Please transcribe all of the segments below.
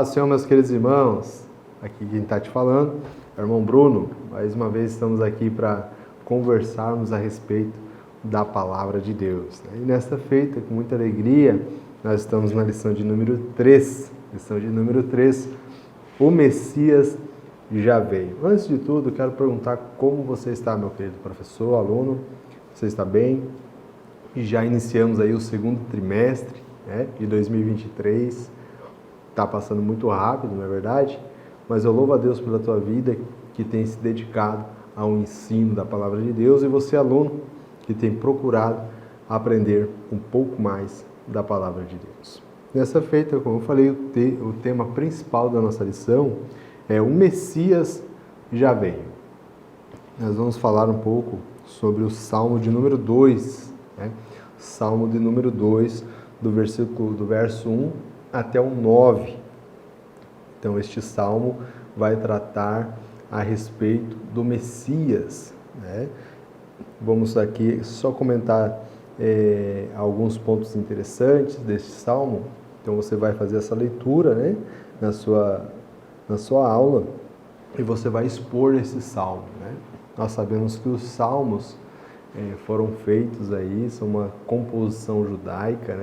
Paz, Senhor, meus queridos irmãos. Aqui quem está te falando é o irmão Bruno. Mais uma vez estamos aqui para conversarmos a respeito da Palavra de Deus. E nesta feita, com muita alegria, nós estamos na lição de número 3. Lição de número 3, o Messias já veio. Antes de tudo, quero perguntar como você está, meu querido professor, aluno. Você está bem? E já iniciamos aí o segundo trimestre, de 2023. Está passando muito rápido, não é verdade? Mas eu louvo a Deus pela tua vida, que tem se dedicado ao ensino da Palavra de Deus, e você, aluno, que tem procurado aprender um pouco mais da Palavra de Deus. Nessa feita, como eu falei, o tema principal da nossa lição é o Messias já veio. Nós vamos falar um pouco sobre o Salmo de número 2, Salmo de número 2, do verso 1 até o 9. Então, este salmo vai tratar a respeito do Messias. Vamos aqui só comentar alguns pontos interessantes deste salmo. Então, você vai fazer essa leitura na sua aula e você vai expor esse salmo. Nós sabemos que os salmos foram feitos aí, são uma composição judaica,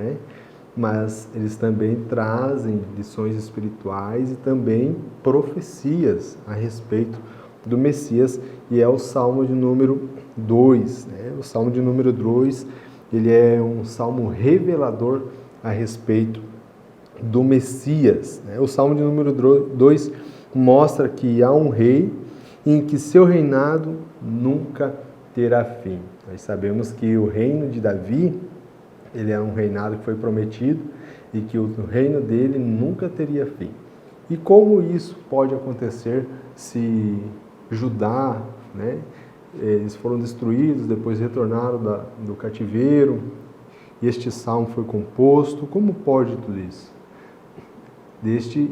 mas eles também trazem lições espirituais e também profecias a respeito do Messias, e é o Salmo de número 2. O Salmo de número 2, ele é um salmo revelador a respeito do Messias. O Salmo de número 2 mostra que há um rei em que seu reinado nunca terá fim. Nós sabemos que o reino de Davi, ele é um reinado que foi prometido e que o reino dele nunca teria fim. E como isso pode acontecer se Judá, eles foram destruídos, depois retornaram do cativeiro, e este salmo foi composto? Como pode tudo isso? Deste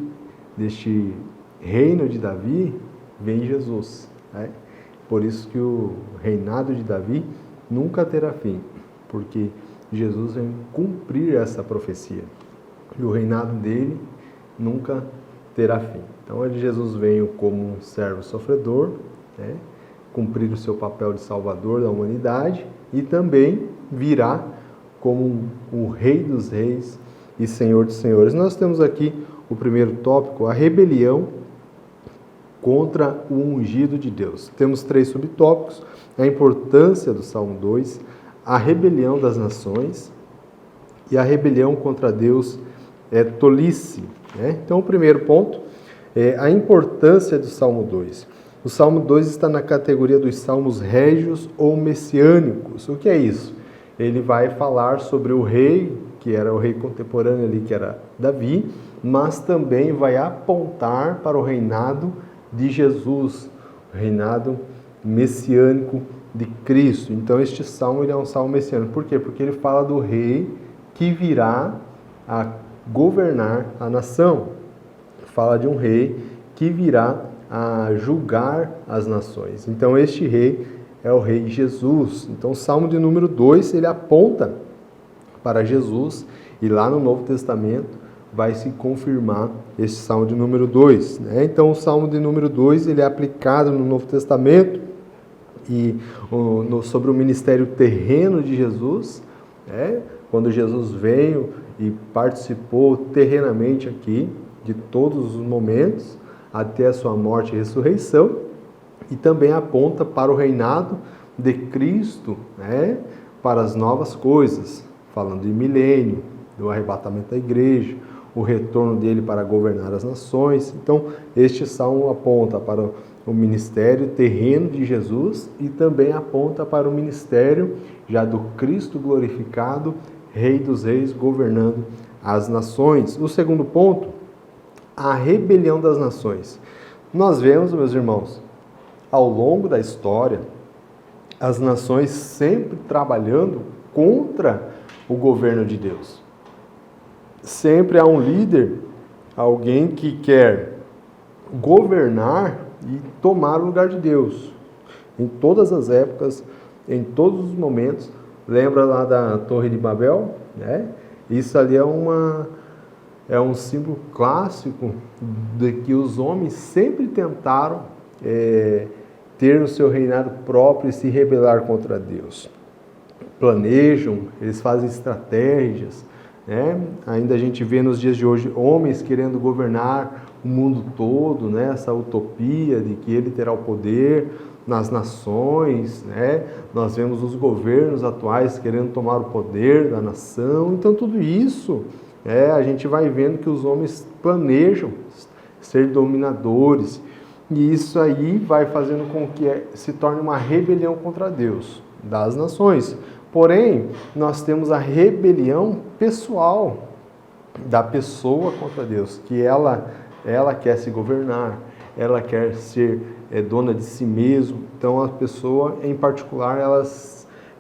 reino de Davi vem Jesus. Por isso que o reinado de Davi nunca terá fim, porque Jesus vem cumprir essa profecia. E o reinado dele nunca terá fim. Então, Jesus veio como um servo sofredor, cumprir o seu papel de salvador da humanidade, e também virá como o Rei dos Reis e Senhor dos Senhores. Nós temos aqui o primeiro tópico, a rebelião contra o ungido de Deus. Temos 3 subtópicos: a importância do Salmo 2, a rebelião das nações e a rebelião contra Deus é tolice. Então, o primeiro ponto é a importância do Salmo 2. O Salmo 2 está na categoria dos salmos régios ou messiânicos. O que é isso? Ele vai falar sobre o rei, que era o rei contemporâneo ali, que era Davi, mas também vai apontar para o reinado de Jesus, o reinado messiânico de Cristo. Então, este salmo ele é um salmo messiânico. Por quê? Porque ele fala do rei que virá a governar a nação. Fala de um rei que virá a julgar as nações. Então, este rei é o rei Jesus. Então, o salmo de número 2, ele aponta para Jesus, e lá no Novo Testamento vai se confirmar esse salmo de número 2. Então, o salmo de número 2, ele é aplicado no Novo Testamento e sobre o ministério terreno de Jesus, quando Jesus veio e participou terrenamente aqui de todos os momentos até a sua morte e ressurreição, e também aponta para o reinado de Cristo, para as novas coisas, falando de milênio, do arrebatamento da igreja, o retorno dele para governar as nações. Então, este salmo aponta para o ministério terreno de Jesus e também aponta para o ministério já do Cristo glorificado, Rei dos Reis, governando as nações. O segundo ponto, a rebelião das nações. Nós vemos, meus irmãos, ao longo da história, as nações sempre trabalhando contra o governo de Deus. Sempre há um líder, alguém que quer governar e tomar o lugar de Deus. Em todas as épocas, em todos os momentos. Lembra lá da Torre de Babel? Isso ali é é um símbolo clássico de que os homens sempre tentaram ter o seu reinado próprio e se rebelar contra Deus. Planejam, eles fazem estratégias, né? Ainda a gente vê nos dias de hoje homens querendo governar o mundo todo, né? Essa utopia de que ele terá o poder nas nações, né? Nós vemos os governos atuais querendo tomar o poder da nação. Então tudo isso, a gente vai vendo que os homens planejam ser dominadores, e isso aí vai fazendo com que se torne uma rebelião contra Deus das nações. Porém, nós temos a rebelião pessoal da pessoa contra Deus, que ela quer se governar, ela quer ser dona de si mesma. Então, a pessoa, em particular,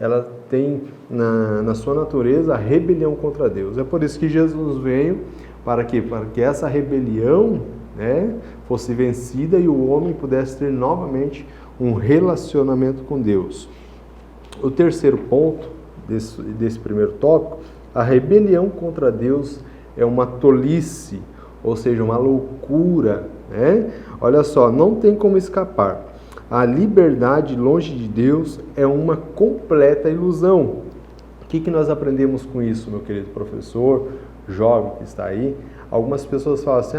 ela tem na sua natureza a rebelião contra Deus. É por isso que Jesus veio, para quê? Para que essa rebelião, fosse vencida e o homem pudesse ter novamente um relacionamento com Deus. O terceiro ponto desse primeiro tópico, a rebelião contra Deus é uma tolice, ou seja, uma loucura, né? Olha só, não tem como escapar. A liberdade longe de Deus é uma completa ilusão. O que nós aprendemos com isso, meu querido professor, jovem que está aí? Algumas pessoas falam assim,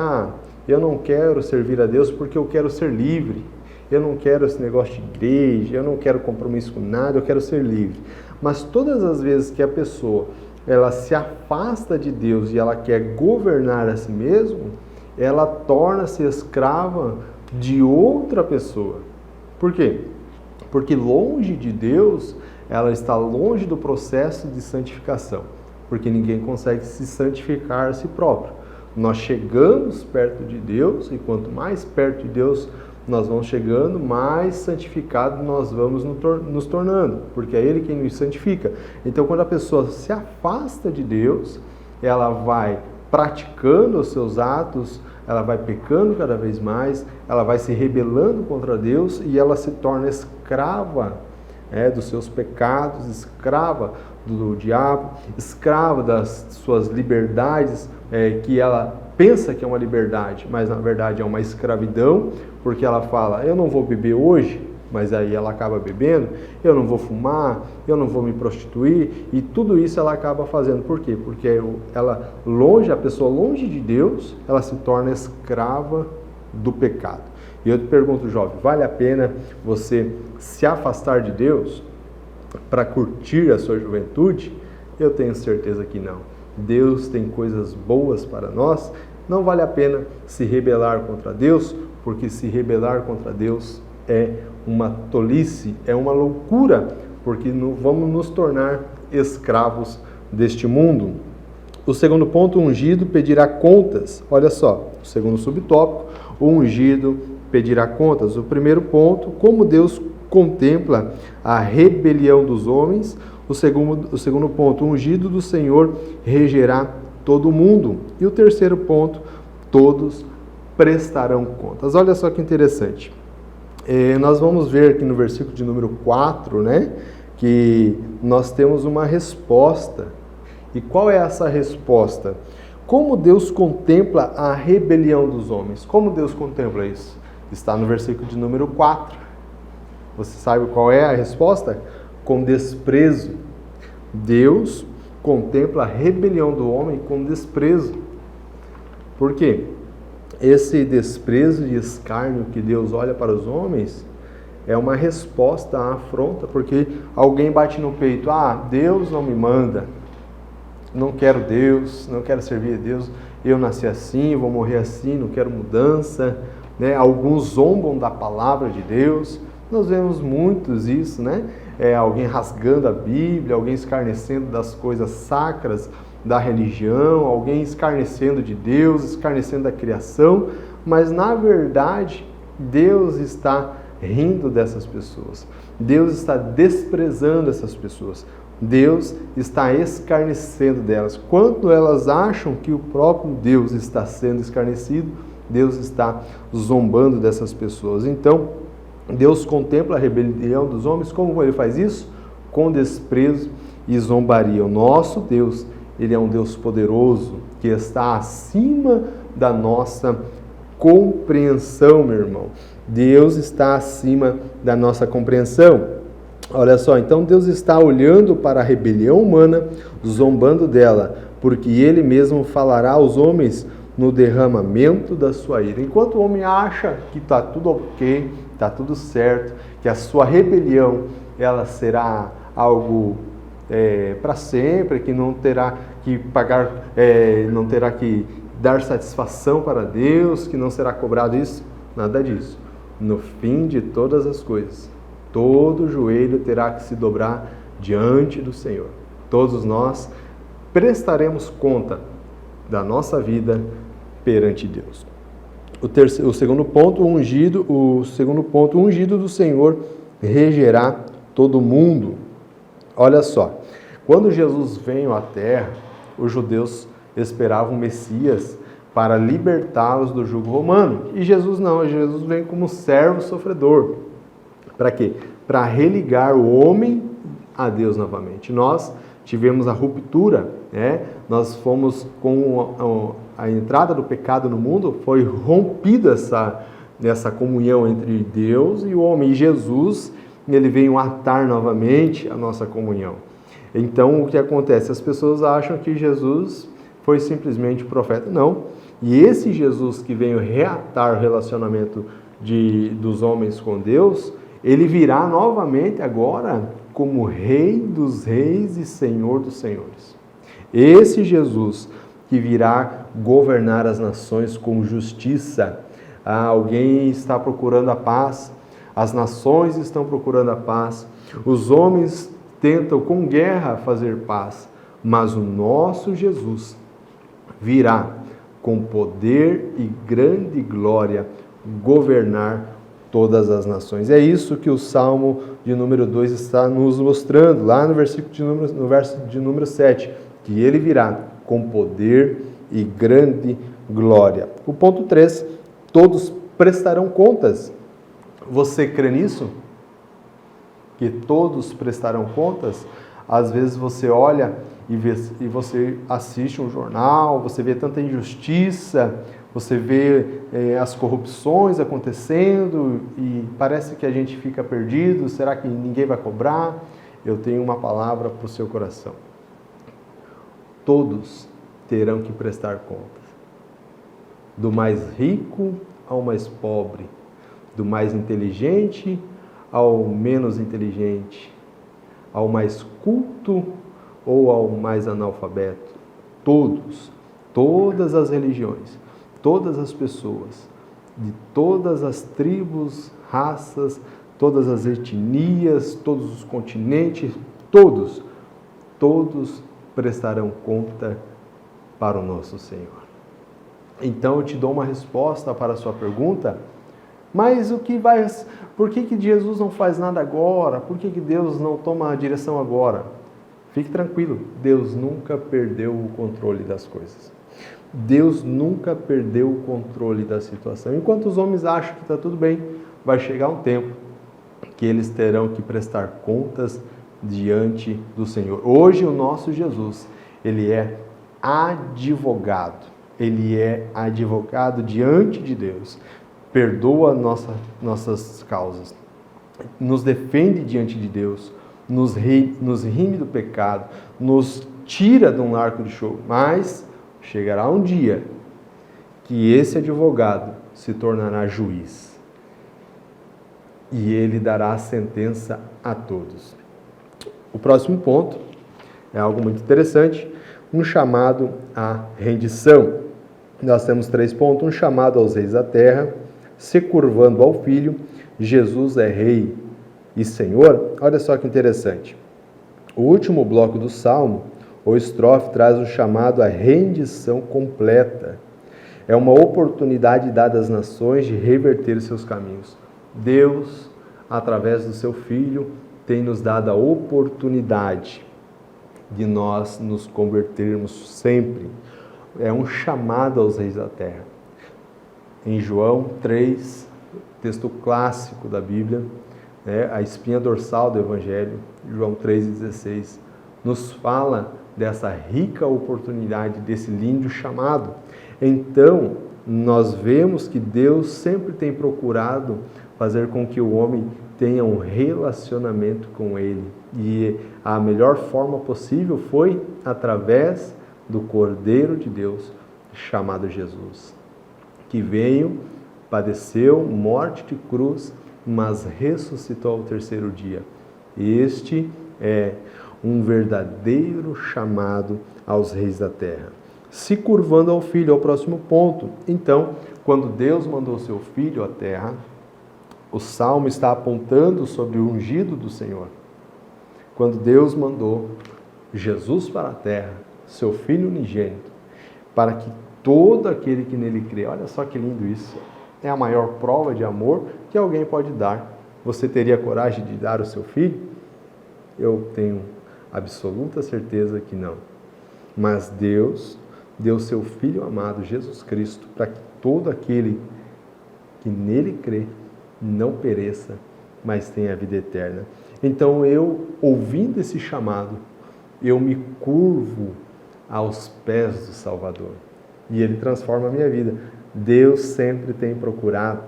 eu não quero servir a Deus porque eu quero ser livre. Eu não quero esse negócio de igreja, eu não quero compromisso com nada, eu quero ser livre. Mas todas as vezes que a pessoa ela se afasta de Deus e ela quer governar a si mesma, ela torna-se escrava de outra pessoa. Por quê? Porque longe de Deus, ela está longe do processo de santificação. Porque ninguém consegue se santificar a si próprio. Nós chegamos perto de Deus, e quanto mais perto de Deus nós vamos chegando, mais santificados nós vamos nos tornando, porque é Ele quem nos santifica. Então, quando a pessoa se afasta de Deus, ela vai praticando os seus atos, ela vai pecando cada vez mais, ela vai se rebelando contra Deus e ela se torna escrava dos seus pecados, escrava do diabo, escrava das suas liberdades, que ela pensa que é uma liberdade, mas na verdade é uma escravidão, porque ela fala, eu não vou beber hoje, mas aí ela acaba bebendo, eu não vou fumar, eu não vou me prostituir, e tudo isso ela acaba fazendo. Por quê? Porque a pessoa longe de Deus, ela se torna escrava do pecado. E eu te pergunto, jovem, vale a pena você se afastar de Deus para curtir a sua juventude? Eu tenho certeza que não. Deus tem coisas boas para nós. Não vale a pena se rebelar contra Deus, porque se rebelar contra Deus é uma tolice, é uma loucura, porque vamos nos tornar escravos deste mundo. O segundo ponto, o ungido pedirá contas. Olha só, o segundo subtópico, o ungido pedirá contas. O primeiro ponto, como Deus contempla a rebelião dos homens. O segundo ponto, o ungido do Senhor regerá todo o mundo. E o terceiro ponto, todos prestarão contas. Olha só que interessante. Nós vamos ver aqui no versículo de número 4, que nós temos uma resposta. E qual é essa resposta? Como Deus contempla a rebelião dos homens? Como Deus contempla isso? Está no versículo de número 4. Você sabe qual é a resposta? Com desprezo. Deus contempla a rebelião do homem com desprezo. Por quê? Esse desprezo e escárnio que Deus olha para os homens é uma resposta à afronta, porque alguém bate no peito, Deus não me manda, não quero Deus, não quero servir a Deus, eu nasci assim, vou morrer assim, não quero mudança, Alguns zombam da palavra de Deus, nós vemos muitos isso, Alguém rasgando a Bíblia, alguém escarnecendo das coisas sacras da religião, alguém escarnecendo de Deus, escarnecendo da criação, mas na verdade Deus está rindo dessas pessoas, Deus está desprezando essas pessoas, Deus está escarnecendo delas. Quando elas acham que o próprio Deus está sendo escarnecido, Deus está zombando dessas pessoas. Então, Deus contempla a rebelião dos homens. Como Ele faz isso? Com desprezo e zombaria. O nosso Deus, Ele é um Deus poderoso, que está acima da nossa compreensão, meu irmão. Deus está acima da nossa compreensão. Olha só, então Deus está olhando para a rebelião humana, zombando dela, porque Ele mesmo falará aos homens no derramamento da sua ira. Enquanto o homem acha que está tudo ok, está tudo certo, que a sua rebelião ela será algo para sempre, que não terá que pagar, não terá que dar satisfação para Deus, que não será cobrado isso, nada disso. No fim de todas as coisas, todo joelho terá que se dobrar diante do Senhor. Todos nós prestaremos conta da nossa vida perante Deus. O segundo ponto, o ungido do Senhor regerá todo mundo. Olha só, quando Jesus veio à terra, os judeus esperavam o Messias para libertá-los do jugo romano. E Jesus não, Jesus vem como servo sofredor. Para quê? Para religar o homem a Deus novamente. Nós tivemos a ruptura, nós fomos com a entrada do pecado no mundo, foi rompida essa comunhão entre Deus e o homem. E Jesus, ele veio atar novamente a nossa comunhão. Então, o que acontece? As pessoas acham que Jesus foi simplesmente profeta. Não. E esse Jesus que veio reatar o relacionamento dos homens com Deus, ele virá novamente agora como Rei dos Reis e Senhor dos Senhores. Esse Jesus que virá governar as nações com justiça. Alguém está procurando a paz, as nações estão procurando a paz, os homens tentam com guerra fazer paz, mas o nosso Jesus virá com poder e grande glória governar todas as nações. É isso que o Salmo de número 2 está nos mostrando, lá no verso de número 7, que ele virá com poder e grande glória. O ponto 3, todos prestarão contas. Você crê nisso? Que todos prestarão contas? Às vezes você olha e você assiste um jornal, você vê tanta injustiça, você vê as corrupções acontecendo e parece que a gente fica perdido. Será que ninguém vai cobrar? Eu tenho uma palavra para o seu coração. Todos terão que prestar contas. Do mais rico ao mais pobre, do mais inteligente ao menos inteligente, ao mais culto ou ao mais analfabeto. Todos, todas as religiões, todas as pessoas, de todas as tribos, raças, todas as etnias, todos os continentes, todos prestarão conta para o nosso Senhor. Então eu te dou uma resposta para a sua pergunta. Mas por que Jesus não faz nada agora? Por que Deus não toma a direção agora? Fique tranquilo, Deus nunca perdeu o controle das coisas. Deus nunca perdeu o controle da situação. Enquanto os homens acham que está tudo bem, vai chegar um tempo que eles terão que prestar contas diante do Senhor. Hoje o nosso Jesus, ele é advogado. Ele é advogado diante de Deus. Perdoa nossas causas, nos defende diante de Deus, nos rime do pecado, nos tira de um arco de fogo. Mas chegará um dia que esse advogado se tornará juiz e ele dará a sentença a todos. O próximo ponto é algo muito interessante, um chamado à rendição. Nós temos 3 pontos, um chamado aos reis da terra, se curvando ao Filho, Jesus é Rei e Senhor. Olha só que interessante. O último bloco do Salmo, ou estrofe, traz o chamado à rendição completa. É uma oportunidade dada às nações de reverter os seus caminhos. Deus, através do seu Filho, tem nos dado a oportunidade de nós nos convertermos sempre. É um chamado aos reis da terra. Em João 3, texto clássico da Bíblia, a espinha dorsal do Evangelho, João 3,16, nos fala dessa rica oportunidade, desse lindo chamado. Então, nós vemos que Deus sempre tem procurado fazer com que o homem tenha um relacionamento com Ele. E a melhor forma possível foi através do Cordeiro de Deus, chamado Jesus, que veio, padeceu morte de cruz, mas ressuscitou ao terceiro dia. Este é um verdadeiro chamado aos reis da terra. Se curvando ao Filho, ao próximo ponto. Então, quando Deus mandou seu Filho à terra, o Salmo está apontando sobre o ungido do Senhor. Quando Deus mandou Jesus para a terra, seu Filho unigênito, para que todo aquele que nele crê, olha só que lindo isso, é a maior prova de amor que alguém pode dar. Você teria coragem de dar o seu filho? Eu tenho absoluta certeza que não. Mas Deus deu seu Filho amado, Jesus Cristo, para que todo aquele que nele crê não pereça, mas tenha a vida eterna. Então eu, ouvindo esse chamado, eu me curvo aos pés do Salvador. E Ele transforma a minha vida. Deus sempre tem procurado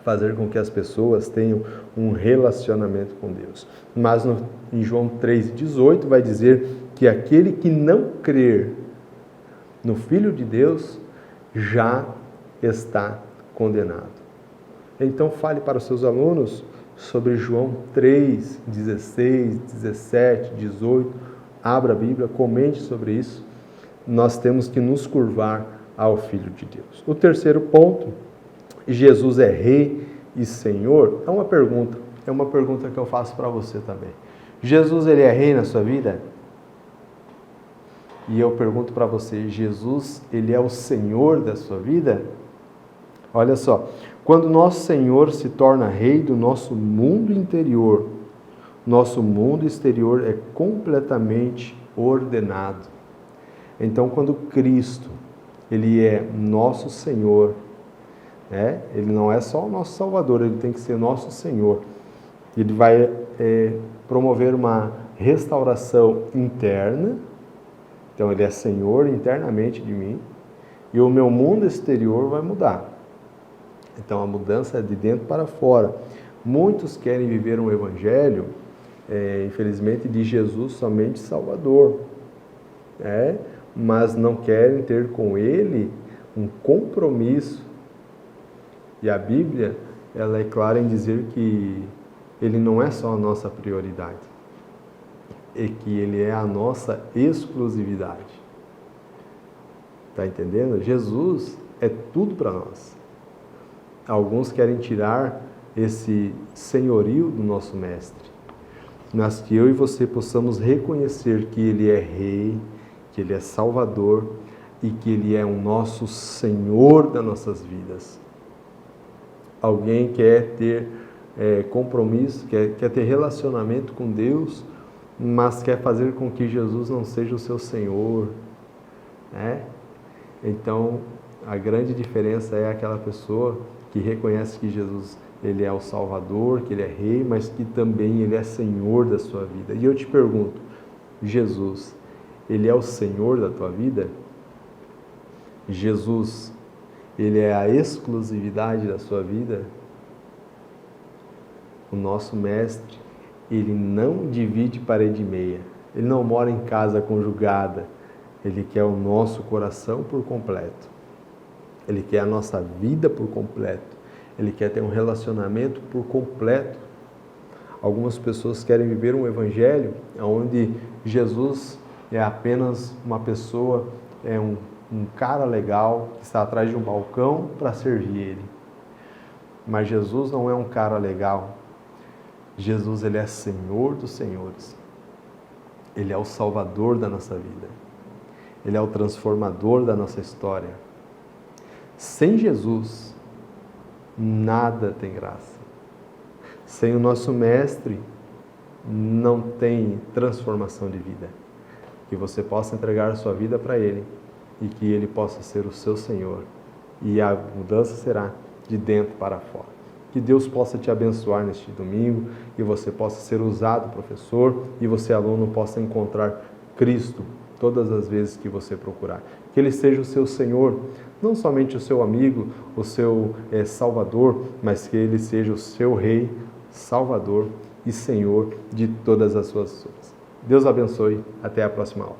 fazer com que as pessoas tenham um relacionamento com Deus. Mas em João 3,18 vai dizer que aquele que não crer no Filho de Deus já está condenado. Então fale para os seus alunos sobre João 3, 16, 17, 18. Abra a Bíblia, comente sobre isso. Nós temos que nos curvar ao Filho de Deus. O terceiro ponto, Jesus é Rei e Senhor, é uma pergunta que eu faço para você também. Jesus, Ele é Rei na sua vida? E eu pergunto para você, Jesus, Ele é o Senhor da sua vida? Olha só, quando nosso Senhor se torna Rei do nosso mundo interior, nosso mundo exterior é completamente ordenado. Então, quando Cristo, Ele é nosso Senhor, Ele não é só o nosso Salvador, Ele tem que ser nosso Senhor. Ele vai promover uma restauração interna. Então, Ele é Senhor internamente de mim. E o meu mundo exterior vai mudar. Então, a mudança é de dentro para fora. Muitos querem viver um evangelho, infelizmente, de Jesus somente Salvador. Mas não querem ter com Ele um compromisso. E a Bíblia, ela é clara em dizer que Ele não é só a nossa prioridade, e que Ele é a nossa exclusividade. Está entendendo? Jesus é tudo para nós. Alguns querem tirar esse senhorio do nosso Mestre, mas que eu e você possamos reconhecer que Ele é Rei, que Ele é Salvador e que Ele é o nosso Senhor das nossas vidas. Alguém quer ter compromisso, quer ter relacionamento com Deus, mas quer fazer com que Jesus não seja o seu Senhor. Então, a grande diferença é aquela pessoa que reconhece que Jesus, Ele é o Salvador, que Ele é Rei, mas que também Ele é Senhor da sua vida. E eu te pergunto, Jesus, Ele é o Senhor da tua vida? Jesus, Ele é a exclusividade da sua vida? O nosso Mestre, Ele não divide parede e meia. Ele não mora em casa conjugada. Ele quer o nosso coração por completo. Ele quer a nossa vida por completo. Ele quer ter um relacionamento por completo. Algumas pessoas querem viver um evangelho onde Jesus é apenas uma pessoa, um cara legal que está atrás de um balcão para servir Ele. Mas Jesus não é um cara legal. Jesus, Ele é Senhor dos senhores. Ele é o Salvador da nossa vida. Ele é o transformador da nossa história. Sem Jesus, nada tem graça. Sem o nosso Mestre, não tem transformação de vida. Que você possa entregar a sua vida para Ele e que Ele possa ser o seu Senhor. E a mudança será de dentro para fora. Que Deus possa te abençoar neste domingo e você possa ser usado, professor, e você, aluno, possa encontrar Cristo todas as vezes que você procurar. Que Ele seja o seu Senhor, não somente o seu amigo, o seu Salvador, mas que Ele seja o seu Rei, Salvador e Senhor de todas as suas ações. Deus abençoe. Até a próxima aula.